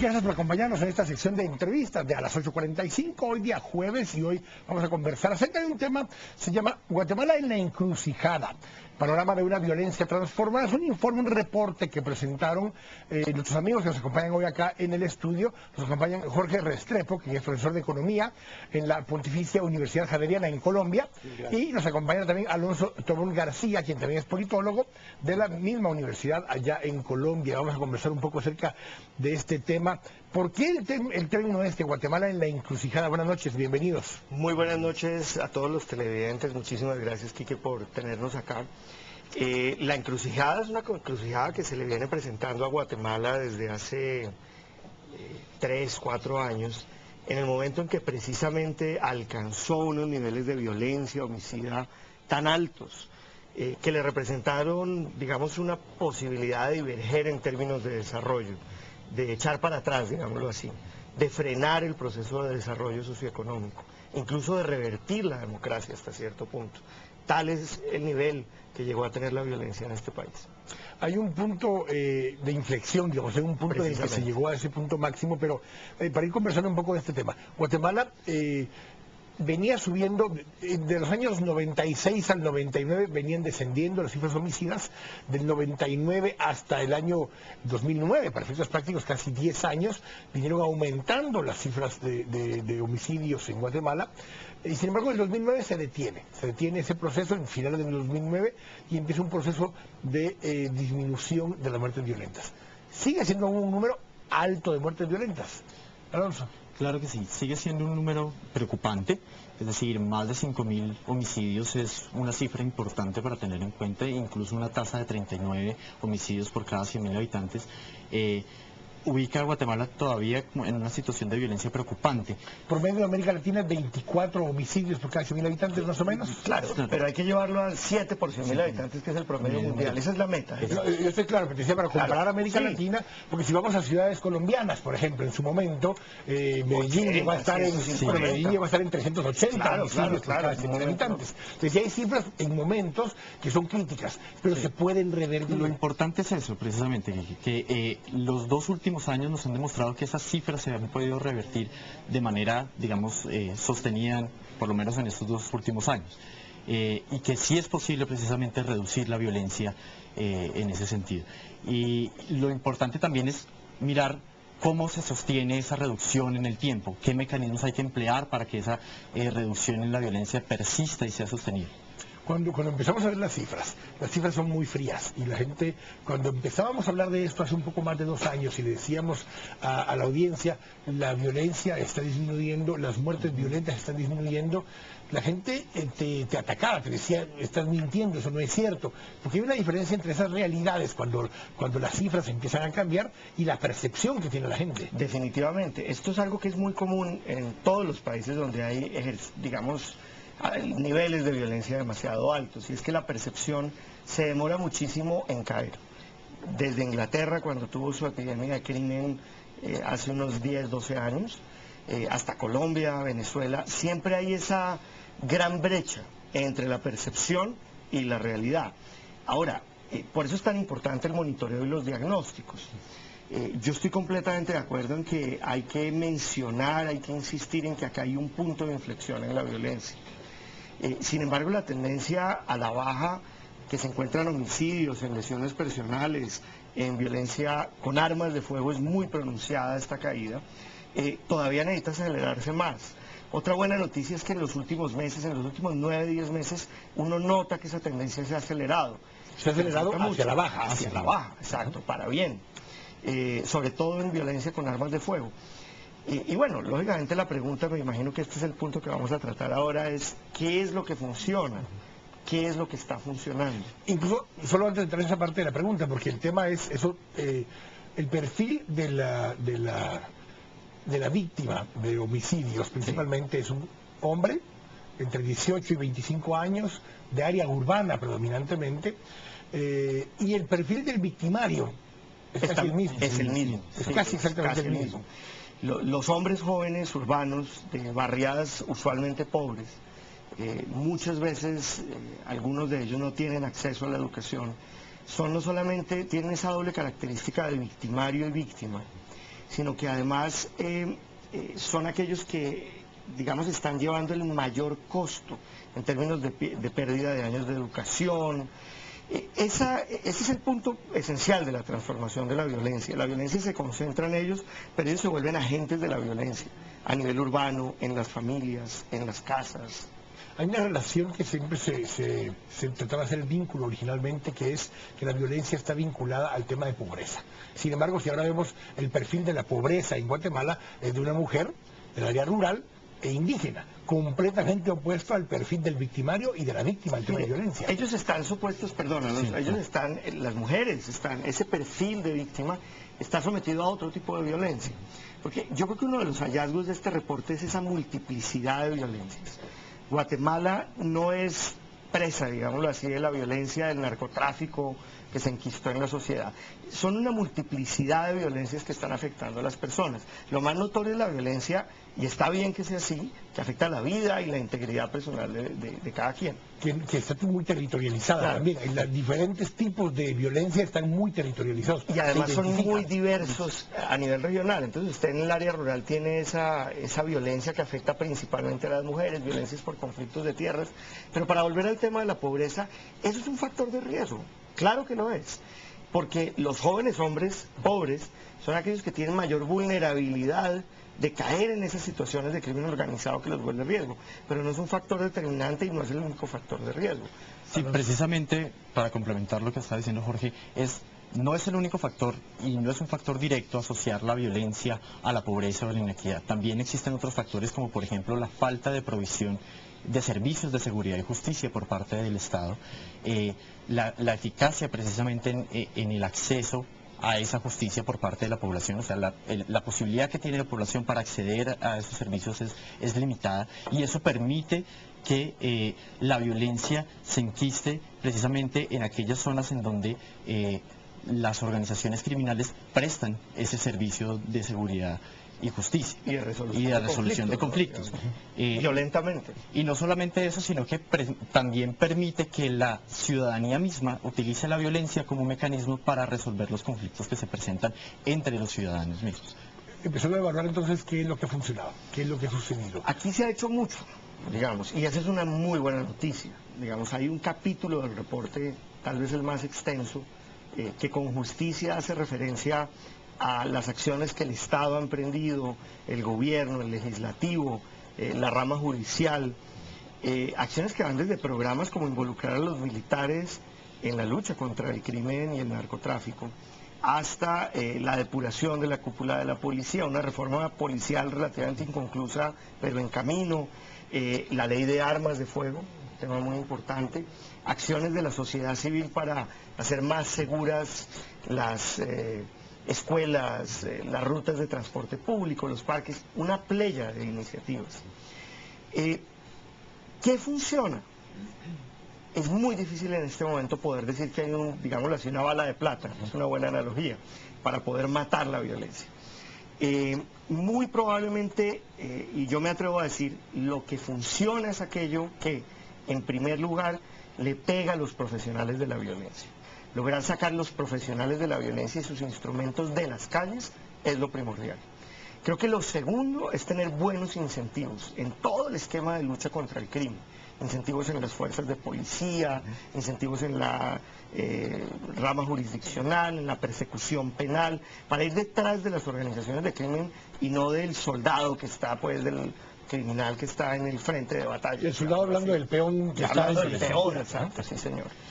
Gracias por acompañarnos en esta sección de entrevistas de a las 8:45, hoy día jueves, y hoy vamos a conversar acerca de un tema, se llama Guatemala en la encrucijada. Panorama de una violencia transformada. Es un informe, un reporte que presentaron nuestros amigos que nos acompañan hoy acá en el estudio. Nos acompañan Jorge Restrepo, que es profesor de Economía en la Pontificia Universidad Javeriana en Colombia. Y nos acompaña también Alonso Tobón García, quien también es politólogo de la misma universidad allá en Colombia. Vamos a conversar un poco acerca de este tema. ¿Por qué el término Guatemala en la encrucijada? Buenas noches, bienvenidos. Muy buenas noches a todos los televidentes. Muchísimas gracias, Quique, por tenernos acá. La encrucijada es una encrucijada que se le viene presentando a Guatemala desde hace 3, 4 años, en el momento en que precisamente alcanzó unos niveles de violencia homicida tan altos, que le representaron, digamos, una posibilidad de diverger en términos de desarrollo, de echar para atrás, digámoslo así, de frenar el proceso de desarrollo socioeconómico, incluso de revertir la democracia hasta cierto punto. Tal es el nivel que llegó a tener la violencia en este país. Hay un punto de inflexión, digamos, hay un punto en que se llegó a ese punto máximo, pero para ir conversando un poco de este tema, Guatemala venía subiendo, de los años 96 al 99 venían descendiendo las cifras homicidas, del 99 hasta el año 2009, para efectos prácticos casi 10 años, vinieron aumentando las cifras de homicidios en Guatemala, y sin embargo en el 2009 se detiene ese proceso en finales del 2009 y empieza un proceso de disminución de las muertes violentas. Sigue siendo un número alto de muertes violentas. Alonso. Claro que sí, sigue siendo un número preocupante, es decir, más de 5.000 homicidios es una cifra importante para tener en cuenta, incluso una tasa de 39 homicidios por cada 100.000 habitantes. Ubica a Guatemala todavía en una situación de violencia preocupante. Por medio de América Latina, 24 homicidios por cada 100.000 habitantes, más o menos. Claro, pero hay que llevarlo al 7 por 100.000 habitantes, que es el promedio mundial. Esa es la meta. Yo estoy claro, pero te decía para comparar América Latina, porque si vamos a ciudades colombianas, por ejemplo, en su momento, Medellín llegó a estar en 380 homicidios por cada 100.000 habitantes. Entonces, hay cifras en momentos que son críticas, pero se pueden revertir. Lo importante es eso, precisamente, que los dos últimos años nos han demostrado que esas cifras se han podido revertir de manera, digamos, sostenida, por lo menos en estos 2 últimos años. Y que sí es posible precisamente reducir la violencia en ese sentido. Y lo importante también es mirar cómo se sostiene esa reducción en el tiempo, qué mecanismos hay que emplear para que esa reducción en la violencia persista y sea sostenida. Cuando empezamos a ver las cifras son muy frías, y la gente, cuando empezábamos a hablar de esto hace un poco más de 2 años y le decíamos a la audiencia, la violencia está disminuyendo, las muertes violentas están disminuyendo, la gente te atacaba, te decía, estás mintiendo, eso no es cierto, porque hay una diferencia entre esas realidades cuando las cifras empiezan a cambiar y la percepción que tiene la gente. Definitivamente, esto es algo que es muy común en todos los países donde hay, digamos, niveles de violencia demasiado altos, y es que la percepción se demora muchísimo en caer. Desde Inglaterra, cuando tuvo su epidemia de crimen hace unos 10, 12 años, hasta Colombia, Venezuela, siempre hay esa gran brecha entre la percepción y la realidad. Ahora, por eso es tan importante el monitoreo y los diagnósticos. Yo estoy completamente de acuerdo en que hay que mencionar, hay que insistir en que acá hay un punto de inflexión en la violencia. Sin embargo, la tendencia a la baja, que se encuentran homicidios, en lesiones personales, en violencia con armas de fuego, es muy pronunciada esta caída. Todavía necesita acelerarse más. Otra buena noticia es que en los últimos meses, en los últimos 9, 10 meses, uno nota que esa tendencia se ha acelerado. Se ha acelerado hacia la baja. Hacia la baja, exacto, para bien. Sobre todo en violencia con armas de fuego. Y bueno, lógicamente la pregunta, me imagino que este es el punto que vamos a tratar ahora, es ¿qué es lo que funciona? ¿Qué es lo que está funcionando? Incluso, solo antes de entrar en esa parte de la pregunta, porque el tema es eso, el perfil de la víctima de homicidios, principalmente es un hombre entre 18 y 25 años, de área urbana predominantemente, y el perfil del victimario es casi el mismo. Es el mismo. Es casi exactamente el mismo. Los hombres jóvenes urbanos de barriadas usualmente pobres, muchas veces algunos de ellos no tienen acceso a la educación, no solamente tienen esa doble característica de victimario y víctima, sino que además son aquellos que, digamos, están llevando el mayor costo en términos de pérdida de años de educación. Ese es el punto esencial de la transformación de la violencia. La violencia se concentra en ellos, pero ellos se vuelven agentes de la violencia a nivel urbano, en las familias, en las casas. Hay una relación que siempre se trataba de hacer el vínculo originalmente, que es que la violencia está vinculada al tema de pobreza. Sin embargo, si ahora vemos el perfil de la pobreza en Guatemala, es de una mujer del área rural e indígena, completamente opuesto al perfil del victimario y de la víctima del tema de violencia. Ellos están supuestos, ellos están, las mujeres están, ese perfil de víctima está sometido a otro tipo de violencia. Porque yo creo que uno de los hallazgos de este reporte es esa multiplicidad de violencias. Guatemala no es presa, digámoslo así, de la violencia del narcotráfico que se enquistó en la sociedad. Son una multiplicidad de violencias que están afectando a las personas. Lo más notorio es la violencia, y está bien que sea así, que afecta la vida y la integridad personal de cada quien. Que está muy territorializada, claro. También. Los diferentes tipos de violencia están muy territorializados. Y además son muy diversos a nivel regional. Entonces usted en el área rural tiene esa violencia que afecta principalmente a las mujeres, violencias por conflictos de tierras. Pero para volver al tema de la pobreza, eso es un factor de riesgo. Claro que lo es, porque los jóvenes hombres pobres son aquellos que tienen mayor vulnerabilidad de caer en esas situaciones de crimen organizado que los vuelve riesgo, pero no es un factor determinante y no es el único factor de riesgo. Sí, precisamente para complementar lo que está diciendo Jorge, no es el único factor y no es un factor directo asociar la violencia a la pobreza o a la inequidad. También existen otros factores como por ejemplo la falta de provisión de servicios de seguridad y justicia por parte del Estado, la eficacia precisamente en el acceso a esa justicia por parte de la población, o sea, la posibilidad que tiene la población para acceder a esos servicios es limitada, y eso permite que la violencia se enquiste precisamente en aquellas zonas en donde las organizaciones criminales prestan ese servicio de seguridad y justicia y de resolución de conflictos, violentamente. Y no solamente eso, sino que también permite que la ciudadanía misma utilice la violencia como un mecanismo para resolver los conflictos que se presentan entre los ciudadanos mismos. Empezando a evaluar entonces qué es lo que ha funcionado, qué es lo que ha sucedido. Aquí se ha hecho mucho, digamos, y esa es una muy buena noticia. Digamos, hay un capítulo del reporte, tal vez el más extenso, que con justicia hace referencia a las acciones que el Estado ha emprendido, el gobierno, el legislativo, la rama judicial, acciones que van desde programas como involucrar a los militares en la lucha contra el crimen y el narcotráfico, hasta la depuración de la cúpula de la policía, una reforma policial relativamente inconclusa, pero en camino, la ley de armas de fuego, tema muy importante, acciones de la sociedad civil para hacer más seguras las escuelas, las rutas de transporte público, los parques, una playa de iniciativas. ¿Qué funciona? Es muy difícil en este momento poder decir que hay digámoslo así, una bala de plata, es una buena analogía, para poder matar la violencia. Muy probablemente, y yo me atrevo a decir, lo que funciona es aquello que, en primer lugar, le pega a los profesionales de la violencia. Lograr sacar los profesionales de la violencia y sus instrumentos de las calles es lo primordial. Creo que lo segundo es tener buenos incentivos en todo el esquema de lucha contra el crimen. Incentivos en las fuerzas de policía, incentivos en la rama jurisdiccional, en la persecución penal, para ir detrás de las organizaciones de crimen y no del soldado que está, pues, del criminal que está en el frente de batalla. El soldado hablando del peón que está hablando del peón, exacto, sí señor.